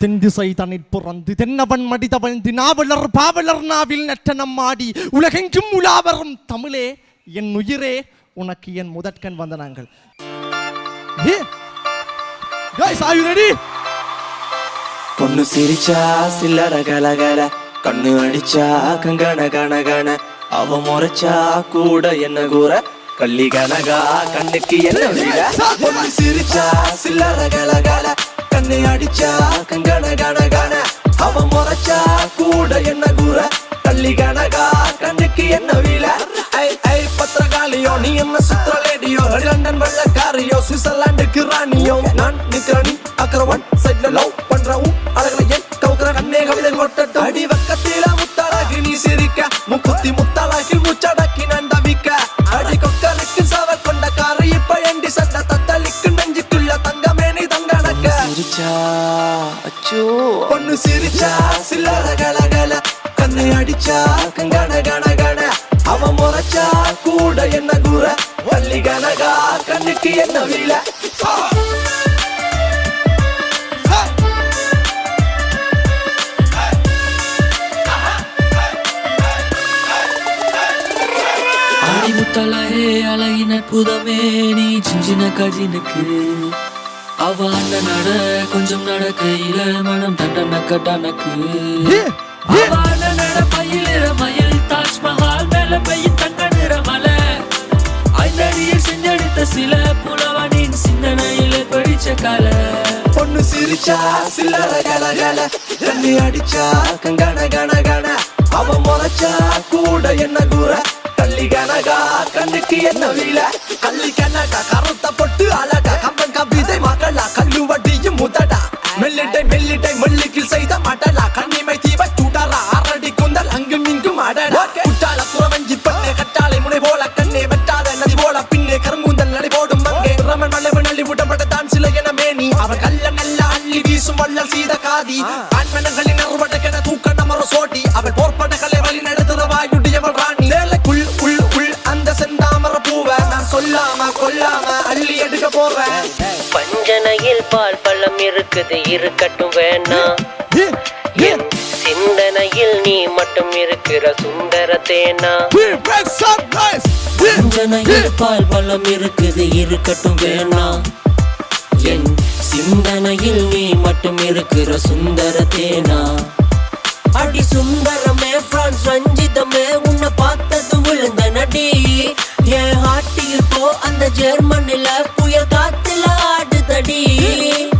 தென்திசை தனிற் புறந்து தென்னவன் மடிதவழ்ந்து நாவலர் பாவலர் நாவில் நட்டனம் ஆடி உலகெங்கும் உலாவரும் தமிழே என் உயிரே உனக்கு என் முதற்கண் வந்தனங்கள். பொண்ணு சிரிச்சா சில்லற கலகல, கண்ணு அடிச்சா கங்கன கனகன, அவ முறைச்சா கூட என்ன கூற கள்ளி கனகா கண்ணுக்கு என்ன வீர. பொண்ணு சிரிச்சா சில்லற கலகல, கண்ணு அடிச்சா கங்கன கனகன, அவ முறைச்சா கூட என்ன கூற கள்ளி கனகா கண்ணுக்கு என்ன வீர. பத்திரகாலியோ நீ என்ன சுத்திரலேடியோ, லண்டன் வெள்ளக்காரியோ சுவிட்சர்லாந்துக்கு ராணியோ, நான் நிக்கிறனி அக்கரவன் சைட்ல லவ் பண்றவும் அழகல என் கவுக்குற கண்ணே கவிதை கொட்டட்டும். அடி வக்கத்தில முத்தழகி நீ சிரிக்க, முக்குத்தி முத்தழகில் முச்சடக்கி நண்டவிக்க, அடி கொக்கலுக்கு சவ கொண்ட காரை இப்ப எண்டி சட்ட தத்தளிக்கு நெஞ்சுக்குள்ள தங்கமே நீ தங்கடக்க. சிரிச்சா அச்சோ பொண்ணு சிரிச்சா சில்லற கலகல, கண்ணு அடிச்சா கங்கன கனகன, அவ முறைச்சா கூட என்ன கூற வள்ளி கனகா கண்ணுக்கு என்ன வீல. அடிமுத்தலே அழகின புதமே நீ சின்ன கஜினுக்கு, அவ அந்த நட கொஞ்சம் நடக்கையில மனம் தண்டனக்க டனக்கு, பயிலிற மயில் தாஜ்மஹால் மேல பையின் தங்க நிற மலை, ஐந்தடியில் செஞ்செடுத்த சில புலவனின் சிந்தனையில படிச்ச கல. பொண்ணு சிரிச்சா சில்லற கலகல, கண்ணு அடிச்சா கங்கன கனகன, அவ முறைச்சா கூட என்ன கூற கள்ளி கனகா கண்ணுக்கு என்ன வீல. கள்ளி கனகா கருத்த பொட்டு அழகா கம்பன் கவிதை மகளா கல்லு வட்டியும் முதடா, மெல்லிட்டை மெல்லிட்டை மெல்லிக்கில் செய்த மடலா, கண்ணிமை தீவ சூடாரா அரடி குந்தல் அங்கும் இங்கும் அடடா. குட்டால புறவஞ்சி பண்ணே கட்டாலை முனை போல கண்ணே வெட்டாத நதி போல பின்னே கரும்பூந்தல் நடை போடும் மங்கே, ரமன் வளவு நள்ளி விடப்பட்ட தான் சில என மேனி, அவ கல்ல நல்ல அள்ளி வீசும் வள்ளல் சீத காதி, ஆண்மனங்களின் அறுவடைக்கென தூக்க நமர சோட்டி, அவள் போர்ப்படைகளை வழி நடத்துற வாயுடையவள் ராணி. வேலைக்குள் உள் உள் அந்த செந்தாமர பூவ நான் சொல்லாம கொல்லாம அள்ளி எடுக்க போறேன். பஞ்சனையில் பால் பழம் இருக்குது இருக்கட்டும் வேணாம், சிந்தனையில் நீ மட்டும் இருக்கிற சுந்தர தேனா. பஞ்சனையில் பால் பழம் இருக்குது இருக்கட்டும் வேணாம், என் சிந்தனையில் நீ மட்டும் இருக்கிற சுந்தர தேனா. அடி சுந்தரமே பிரான்ஸ் ரஞ்சிதமே உன்னை பார்த்தது விழுந்த நடி, என் ஹாட்டியில் போ அந்த ஜெர்மனில புயல் காத்துல ஆடுதடி.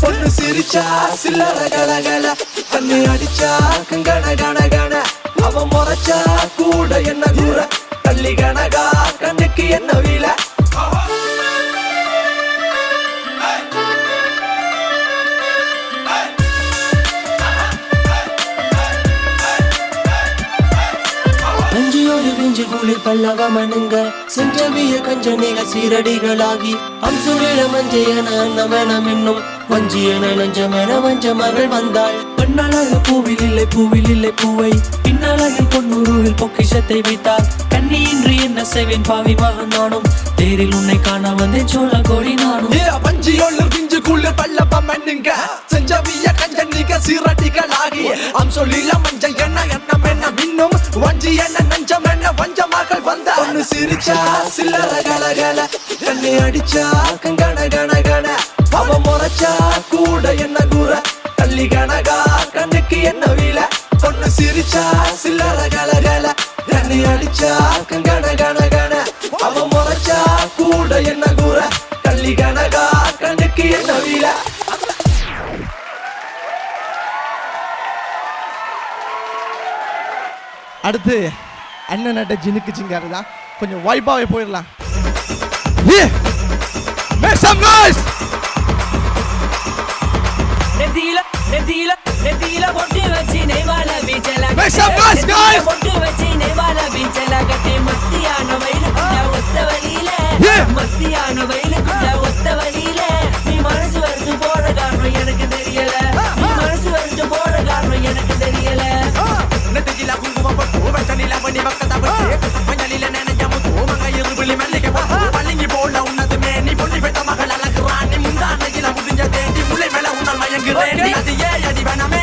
பொண்ணு சிரிச்சா சில்லற கலகல, கண்ணு அடிச்சா கங்கன கனகன, அவ முறைச்சா கூட என்ன கூற கள்ளி கனகா கண்ணுக்கு என்ன வீல. குளிர் பல்லவ மனுங்க செஞ்சவிய கஞ்சனிக சீரடிகளாகி அம்சுரில மஞ்சையன அன்னவனம் என்னும் வஞ்சியன நஞ்சமென வஞ்ச மகள் வந்தாள். பெண்ணழகு பூவில் இல்லை பூவில் இல்லை பூவை, பின்னழகில் பொன்னூருவில் பொக்கிஷத்தை வைத்தாள். கண்ணியின்றி என்ன செய்வேன் பாவி மகன் நானும், தேரில் உன்னை காண வந்தேன் சோழ கோடி நானும். பஞ்சியோள்ளர் பிஞ்சு குளிர் பல்லவ மனுங்க செஞ்சவிய கஞ்சனிக சீரடிகளாகி அம்சுரில மஞ்சையன அன்னவனம் என்னும் வஞ்சியன நஞ்சமென வஞ்ச மகள் வந்த. பொண்ணு சிரிச்சா சில்லற கலகல, கண்ணு அடிச்சா கங்கன கனகன, அவ முறைச்சா கூட என்ன கூற கள்ளி கனகா கண்ணுக்கு என்ன வீல. பொண்ணு சிரிச்சா சில்லற கலகல, கண்ணு அடிச்சா கங்கன கனகன, அவ முறைச்சா கூட என்ன கூற கள்ளி கனகா கண்ணுக்கு என்ன வீல. அடுத்து அண்ணன் நட்ட ஜினுக்கு சிங்காரு தான், கொஞ்சம் வைப்பாவே போயிடலாம். நெத்தியில பொட்டு வச்சு நெய்வால பீச்சல பொட்டு வச்சு நெய்வால பீச்சல கட்டி மத்தியான வயலுக்குள்ள ஒத்த வழியில, மத்தியான வயலுக்குள்ள ஒத்த வழியில, நீ மனசு வருது போட காரணம் எனக்கு தெரியல, நீ மனசு வருது போட காரணம் எனக்கு தெரியல. நெத்தியில குங்குமம் போட்டு வெச்சனில பண்ணி பக்கத்தை போட்டு மஞ்சளில நினைஞ்ச முத்து மங்கையில் விழி மல்லிகை போட்டு பள்ளிங்கி போல உன்னது மேனி பொண்ணி பெற்ற மகள் அழகு ராணி முந்தானையில முடிஞ்ச தேண்டி முல்லை மேல உன்னால் மயங்குறேன். அது ஏ அடி வேணாமே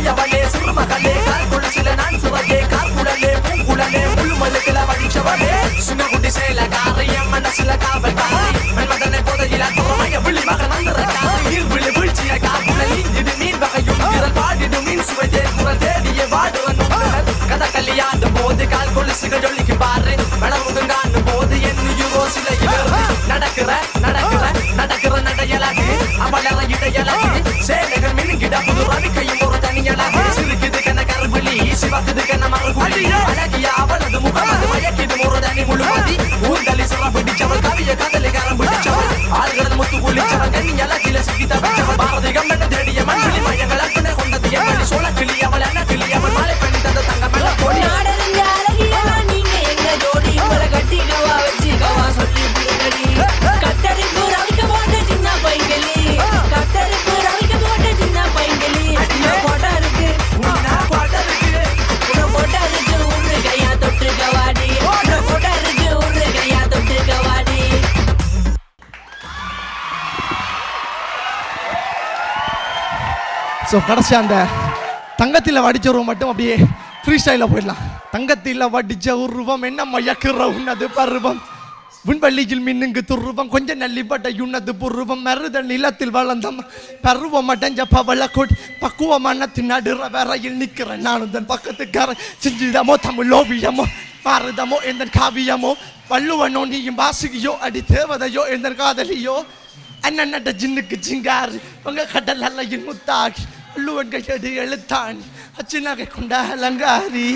சிறியவளே சிறுமகளே கால் கொலுசில நான் சிறையே கார்குழலே பூங்குழலே முள்ளுமல்லுக்குல வடிச்சவளே சின்னகுட்டி சேலக்காரி என் மனசுல காவல்காரி மன்மதனை போதையில துறமைய விழி மகன் வந்திருக்காரு நீர்விழி வீழ்ச்சிய கார்குழல் இது மீன் வகையும் விரல் பாடிடும் மீன் சுவையே குரல் தேடிய வாடுவன் கதை கல்யாடும் போது கால் கொலுசுகள் ஜொல்லிக்கு பாரு வளமுதுங்கானும் போது என் யூரோ சிலையில் நடக்கிற நடக்கிற நடக்கிற நடையலாகு அவளற இடையலாகு சேலைகள் மினுங்கிட புது ரவிக்கையும் ஒரு தனியலாகு சிறுக்குது கன கருவிழி சிவக்குது கன மறுகுழி அழகிய அவளது முகமது மயக்கிடும் ஒரு தனி முழுமதி ஊர்தலி சிற பிடிச்சவள் கவிய கதலி கரம் பிடிச்சவள் ஆளுகள் முத்து குளிச்சவன் கண்ணி அழகில சிக்கி தவிச்சவள் பாரதி கம்பென தேடிய மண்வெளி மையங்கள் அற்பனை கொண்டது எவ்வளி சோழ கிளி அவள் அன கிளி அவள் மாலை பண்ணி தந்த தங்க மேல கொடி ஸோ கடைசி அந்த தங்கத்தில் வடிச்ச உருவம் மட்டும் அப்படியே ஃப்ரீ ஸ்டைலில் போயிடலாம். தங்கத்தில் வடிச்ச உருவம் என்ன மயக்குற உன்னது பருவம் விண்வெளியில் மின்னுங்கு துருவம் கொஞ்சம் நல்லிப்பட்ட யுன்னது புருவம் மருத நிலத்தில் வளர்ந்தம் பருவம் அடைஞ்ச பவள கொடி பக்குவமான நடுற வரையில் நிற்கிறேன் நானும் தன் பக்கத்துக்கார செஞ்சிடமோ தமிழ் ஓவியமோ மாறுதமோ எந்த காவியமோ வள்ளுவனோ நீயும் வாசுகியோ அடி தேவதையோ எந்த காதலியோ அண்ணன் ஜின்னுக்கு ஜிங்காரு உங்க கடல் அல்லையின் முத்தாகி வள்ளுவன் கையடி எழுத்தாணி அச்சு நகை கொண்ட அலங்காரி